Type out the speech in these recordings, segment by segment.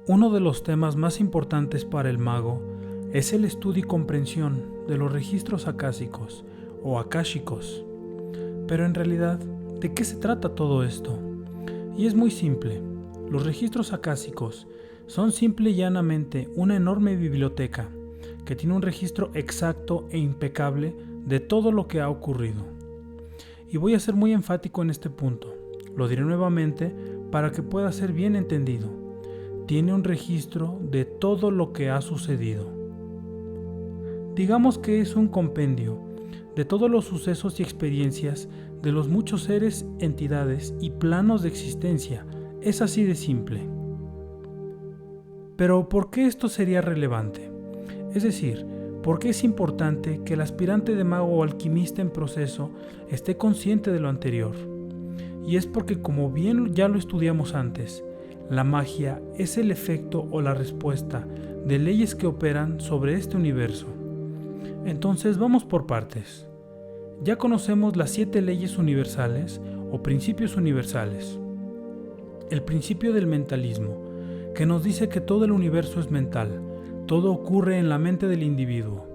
Uno de los temas más importantes para el mago es el estudio y comprensión de los registros acásicos o akáshicos. Pero en realidad, ¿de qué se trata todo esto? Y es muy simple. Los registros acásicos son simple y llanamente una enorme biblioteca que tiene un registro exacto e impecable de todo lo que ha ocurrido. Y voy a ser muy enfático en este punto. Lo diré nuevamente para que pueda ser bien entendido. Tiene un registro de todo lo que ha sucedido. Digamos que es un compendio de todos los sucesos y experiencias de los muchos seres, entidades y planos de existencia. Es así de simple. Pero ¿por qué esto sería relevante? Es decir, ¿por qué es importante que el aspirante de mago o alquimista en proceso esté consciente de lo anterior? Y es porque, como bien ya lo estudiamos antes, la magia es el efecto o la respuesta de leyes que operan sobre este universo. Entonces vamos por partes. Ya conocemos las 7 leyes universales o principios universales. El principio del mentalismo, que nos dice que todo el universo es mental, todo ocurre en la mente del individuo.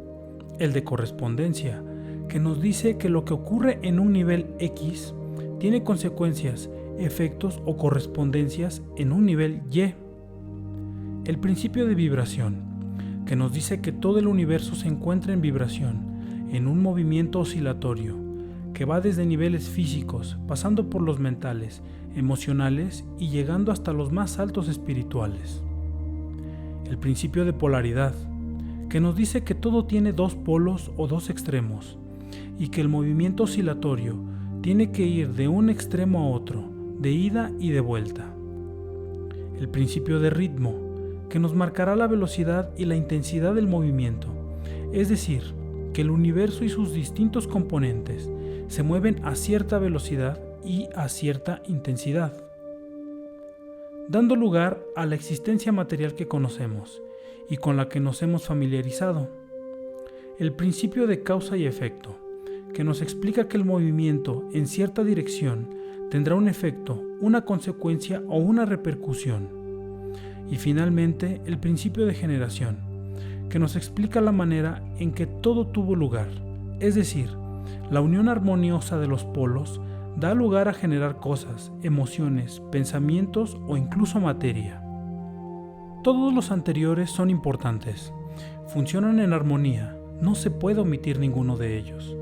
El de correspondencia, que nos dice que lo que ocurre en un nivel X tiene consecuencias, efectos o correspondencias en un nivel Y. El principio de vibración, que nos dice que todo el universo se encuentra en vibración, en un movimiento oscilatorio, que va desde niveles físicos, pasando por los mentales, emocionales y llegando hasta los más altos espirituales. El principio de polaridad, que nos dice que todo tiene 2 polos o 2 extremos, y que el movimiento oscilatorio tiene que ir de un extremo a otro, de ida y de vuelta. El principio de ritmo, que nos marcará la velocidad y la intensidad del movimiento, es decir, que el universo y sus distintos componentes se mueven a cierta velocidad y a cierta intensidad, dando lugar a la existencia material que conocemos y con la que nos hemos familiarizado. El principio de causa y efecto, que nos explica que el movimiento en cierta dirección tendrá un efecto, una consecuencia o una repercusión. Y finalmente, el principio de generación, que nos explica la manera en que todo tuvo lugar, es decir, la unión armoniosa de los polos da lugar a generar cosas, emociones, pensamientos o incluso materia. Todos los anteriores son importantes, funcionan en armonía, no se puede omitir ninguno de ellos.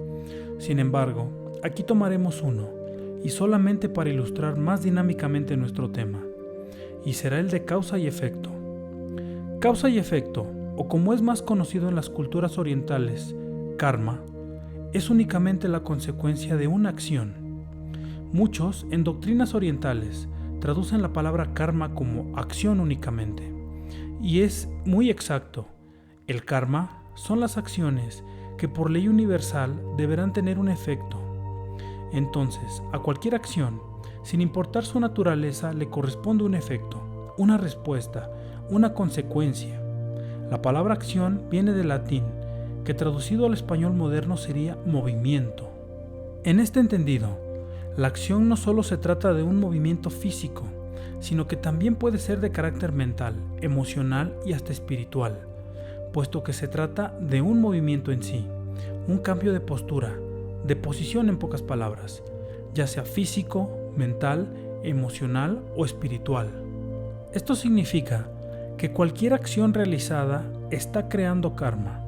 Sin embargo, aquí tomaremos uno, y solamente para ilustrar más dinámicamente nuestro tema, y será el de causa y efecto. Causa y efecto, o como es más conocido en las culturas orientales, karma, es únicamente la consecuencia de una acción. Muchos, en doctrinas orientales, traducen la palabra karma como acción únicamente, y es muy exacto. El karma son las acciones que por ley universal deberán tener un efecto. Entonces, a cualquier acción, sin importar su naturaleza, le corresponde un efecto, una respuesta, una consecuencia. La palabra acción viene del latín, que traducido al español moderno sería movimiento. En este entendido, la acción no solo se trata de un movimiento físico, sino que también puede ser de carácter mental, emocional y hasta espiritual, puesto que se trata de un movimiento en sí, un cambio de postura, de posición en pocas palabras, ya sea físico, mental, emocional o espiritual. Esto significa que cualquier acción realizada está creando karma.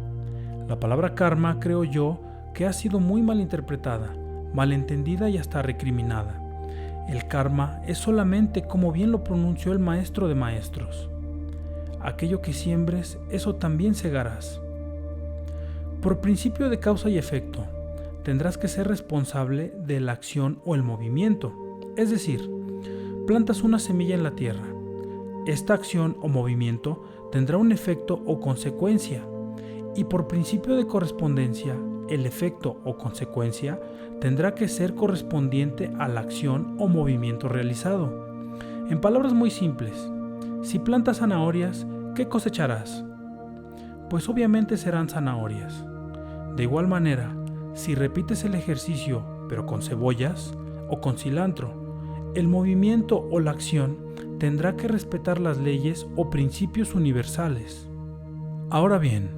La palabra karma, creo yo, que ha sido muy mal interpretada, malentendida y hasta recriminada. El karma es solamente como bien lo pronunció el maestro de maestros. Aquello que siembres, eso también segarás. Por principio de causa y efecto, tendrás que ser responsable de la acción o el movimiento. Es decir, plantas una semilla en la tierra. Esta acción o movimiento tendrá un efecto o consecuencia, y por principio de correspondencia, el efecto o consecuencia tendrá que ser correspondiente a la acción o movimiento realizado. En palabras muy simples, si plantas zanahorias, ¿qué cosecharás? Pues obviamente serán zanahorias. De igual manera, si repites el ejercicio pero con cebollas o con cilantro, el movimiento o la acción tendrá que respetar las leyes o principios universales. Ahora bien,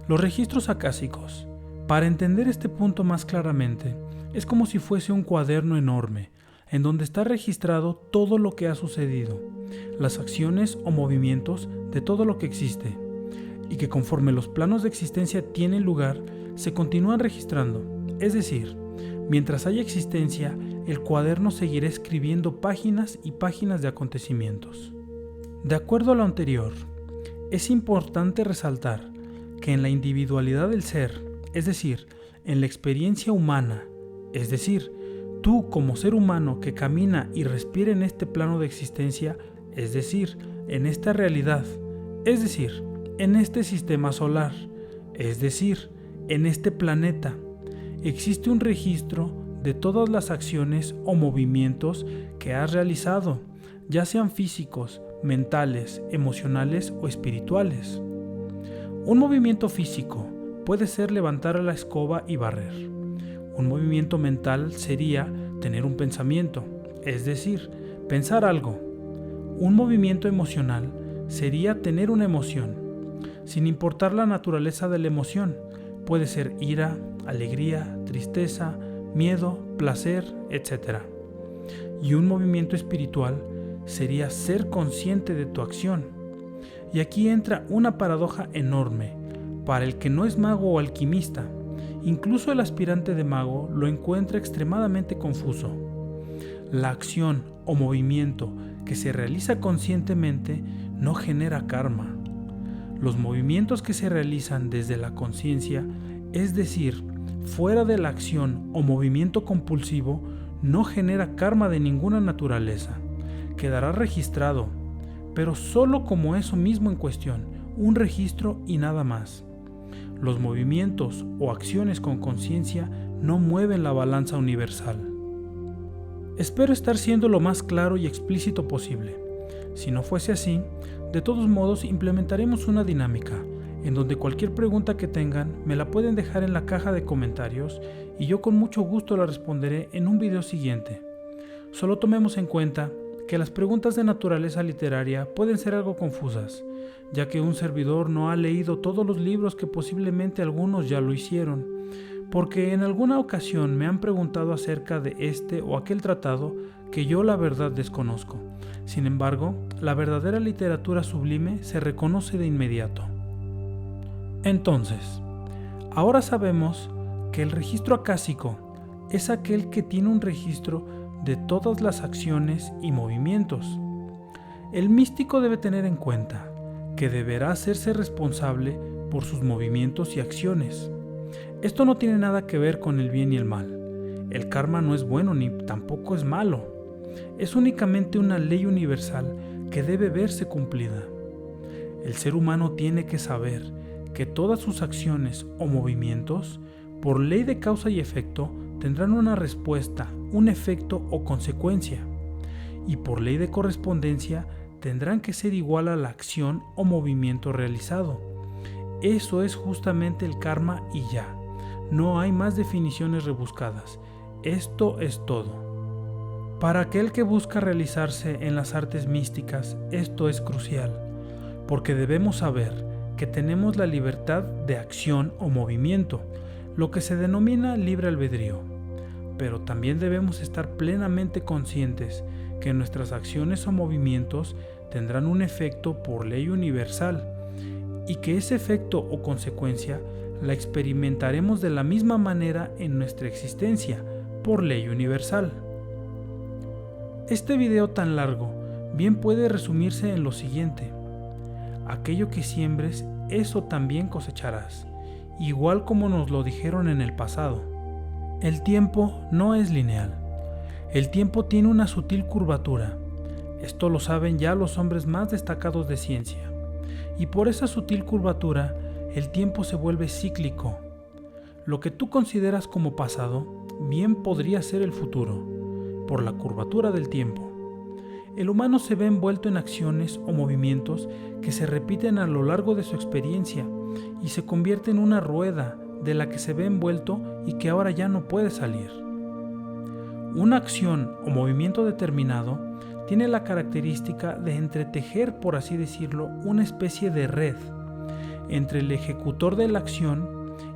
los registros acásicos, para entender este punto más claramente, es como si fuese un cuaderno enorme, en donde está registrado todo lo que ha sucedido, las acciones o movimientos de todo lo que existe, y que conforme los planos de existencia tienen lugar, se continúan registrando. Es decir, mientras haya existencia, el cuaderno seguirá escribiendo páginas y páginas de acontecimientos. De acuerdo a lo anterior, es importante resaltar que en la individualidad del ser, es decir, en la experiencia humana, es decir, tú como ser humano que camina y respira en este plano de existencia, es decir, en esta realidad, es decir, en este sistema solar, es decir, en este planeta, existe un registro de todas las acciones o movimientos que has realizado, ya sean físicos, mentales, emocionales o espirituales. Un movimiento físico puede ser levantar la escoba y barrer. Un movimiento mental sería tener un pensamiento, es decir, pensar algo. Un movimiento emocional sería tener una emoción, sin importar la naturaleza de la emoción. Puede ser ira, alegría, tristeza, miedo, placer, etc. Y un movimiento espiritual sería ser consciente de tu acción. Y aquí entra una paradoja enorme para el que no es mago o alquimista. Incluso el aspirante de mago lo encuentra extremadamente confuso. La acción o movimiento que se realiza conscientemente no genera karma. Los movimientos que se realizan desde la conciencia, es decir, fuera de la acción o movimiento compulsivo, no genera karma de ninguna naturaleza. Quedará registrado, pero solo como eso mismo en cuestión, un registro y nada más. Los movimientos o acciones con conciencia no mueven la balanza universal. Espero estar siendo lo más claro y explícito posible. Si no fuese así, de todos modos implementaremos una dinámica en donde cualquier pregunta que tengan me la pueden dejar en la caja de comentarios y yo con mucho gusto la responderé en un video siguiente. Solo tomemos en cuenta que las preguntas de naturaleza literaria pueden ser algo confusas, ya que un servidor no ha leído todos los libros que posiblemente algunos ya lo hicieron, porque en alguna ocasión me han preguntado acerca de este o aquel tratado que yo la verdad desconozco. Sin embargo, la verdadera literatura sublime se reconoce de inmediato. Entonces, ahora sabemos que el registro acásico es aquel que tiene un registro de todas las acciones y movimientos. El místico debe tener en cuenta que deberá hacerse responsable por sus movimientos y acciones. Esto no tiene nada que ver con el bien y el mal. El karma no es bueno ni tampoco es malo. Es únicamente una ley universal que debe verse cumplida. El ser humano tiene que saber que todas sus acciones o movimientos, por ley de causa y efecto, tendrán una respuesta, un efecto o consecuencia, y por ley de correspondencia tendrán que ser igual a la acción o movimiento realizado. Eso es justamente el karma y ya. No hay más definiciones rebuscadas. Esto es todo. Para aquel que busca realizarse en las artes místicas, esto es crucial, porque debemos saber que tenemos la libertad de acción o movimiento, lo que se denomina libre albedrío. Pero también debemos estar plenamente conscientes que nuestras acciones o movimientos tendrán un efecto por ley universal y que ese efecto o consecuencia la experimentaremos de la misma manera en nuestra existencia, por ley universal. Este video tan largo bien puede resumirse en lo siguiente: aquello que siembres, eso también cosecharás, igual como nos lo dijeron en el pasado. El tiempo no es lineal. El tiempo tiene una sutil curvatura. Esto lo saben ya los hombres más destacados de ciencia. Y por esa sutil curvatura, el tiempo se vuelve cíclico. Lo que tú consideras como pasado, bien podría ser el futuro, por la curvatura del tiempo. El humano se ve envuelto en acciones o movimientos que se repiten a lo largo de su experiencia y se convierte en una rueda de la que se ve envuelto y que ahora ya no puede salir. Una acción o movimiento determinado tiene la característica de entretejer, por así decirlo, una especie de red entre el ejecutor de la acción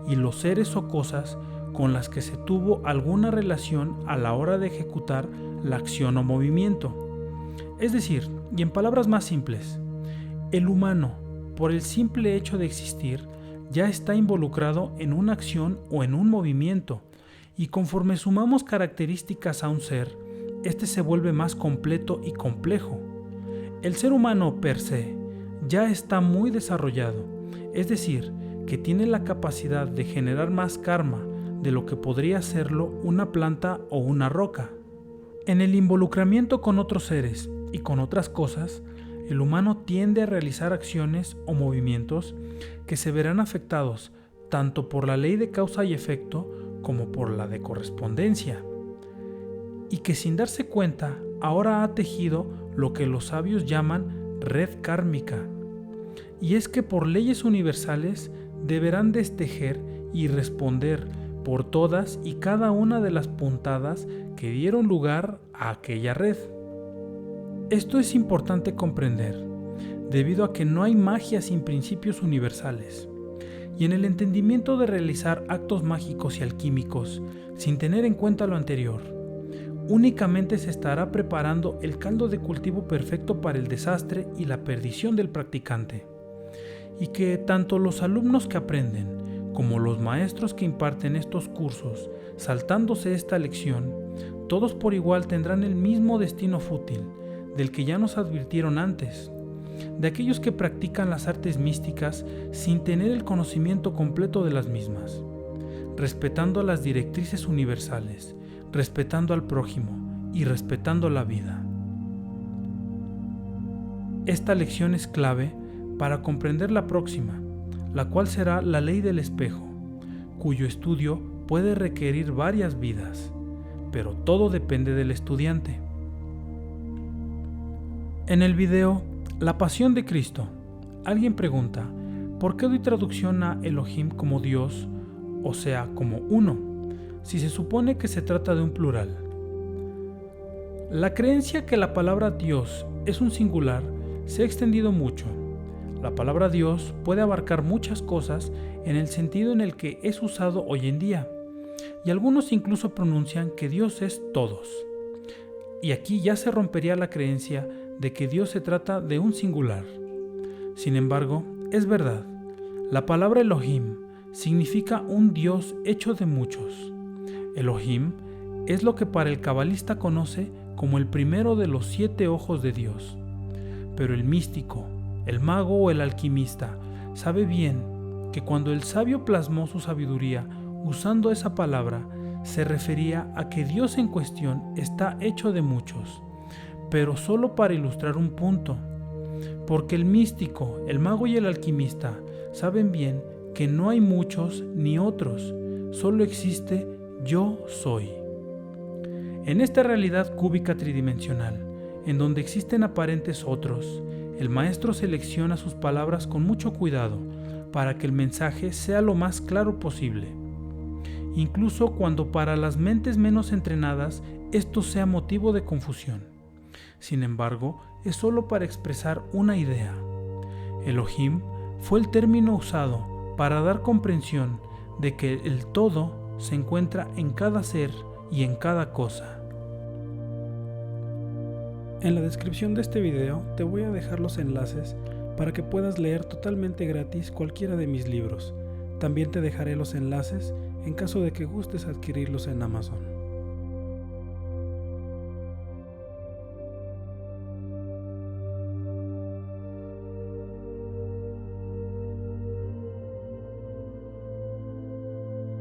y los seres o cosas con las que se tuvo alguna relación a la hora de ejecutar la acción o movimiento. Es decir, y en palabras más simples, el humano, por el simple hecho de existir, ya está involucrado en una acción o en un movimiento, y conforme sumamos características a un ser, este se vuelve más completo y complejo. El ser humano per se ya está muy desarrollado, es decir, que tiene la capacidad de generar más karma de lo que podría hacerlo una planta o una roca. En el involucramiento con otros seres y con otras cosas, el humano tiende a realizar acciones o movimientos que se verán afectados tanto por la ley de causa y efecto como por la de correspondencia, y que sin darse cuenta ahora ha tejido lo que los sabios llaman red kármica. Y es que por leyes universales deberán destejer y responder por todas y cada una de las puntadas que dieron lugar a aquella red. Esto es importante comprender, debido a que no hay magia sin principios universales, y en el entendimiento de realizar actos mágicos y alquímicos sin tener en cuenta lo anterior, únicamente se estará preparando el caldo de cultivo perfecto para el desastre y la perdición del practicante, y que tanto los alumnos que aprenden como los maestros que imparten estos cursos, saltándose esta lección, todos por igual tendrán el mismo destino fútil del que ya nos advirtieron antes, de aquellos que practican las artes místicas sin tener el conocimiento completo de las mismas, respetando las directrices universales, respetando al prójimo y respetando la vida. Esta lección es clave para comprender la próxima, la cual será la ley del espejo, cuyo estudio puede requerir varias vidas, pero todo depende del estudiante. En el video La Pasión de Cristo, alguien pregunta, ¿por qué doy traducción a Elohim como Dios, o sea, como uno, si se supone que se trata de un plural? La creencia que la palabra Dios es un singular se ha extendido mucho. La palabra Dios puede abarcar muchas cosas en el sentido en el que es usado hoy en día, y algunos incluso pronuncian que Dios es todos. Y aquí ya se rompería la creencia de que Dios se trata de un singular. Sin embargo, es verdad, la palabra Elohim significa un Dios hecho de muchos. Elohim es lo que para el cabalista conoce como el primero de los 7 ojos de Dios, pero el místico, el mago o el alquimista sabe bien que cuando el sabio plasmó su sabiduría usando esa palabra, se refería a que Dios en cuestión está hecho de muchos, pero solo para ilustrar un punto, porque el místico, el mago y el alquimista saben bien que no hay muchos ni otros, solo existe yo soy. En esta realidad cúbica tridimensional, en donde existen aparentes otros, el maestro selecciona sus palabras con mucho cuidado para que el mensaje sea lo más claro posible, incluso cuando para las mentes menos entrenadas esto sea motivo de confusión. Sin embargo, es solo para expresar una idea. Elohim fue el término usado para dar comprensión de que el todo se encuentra en cada ser y en cada cosa. En la descripción de este video te voy a dejar los enlaces para que puedas leer totalmente gratis cualquiera de mis libros. También te dejaré los enlaces en caso de que gustes adquirirlos en Amazon.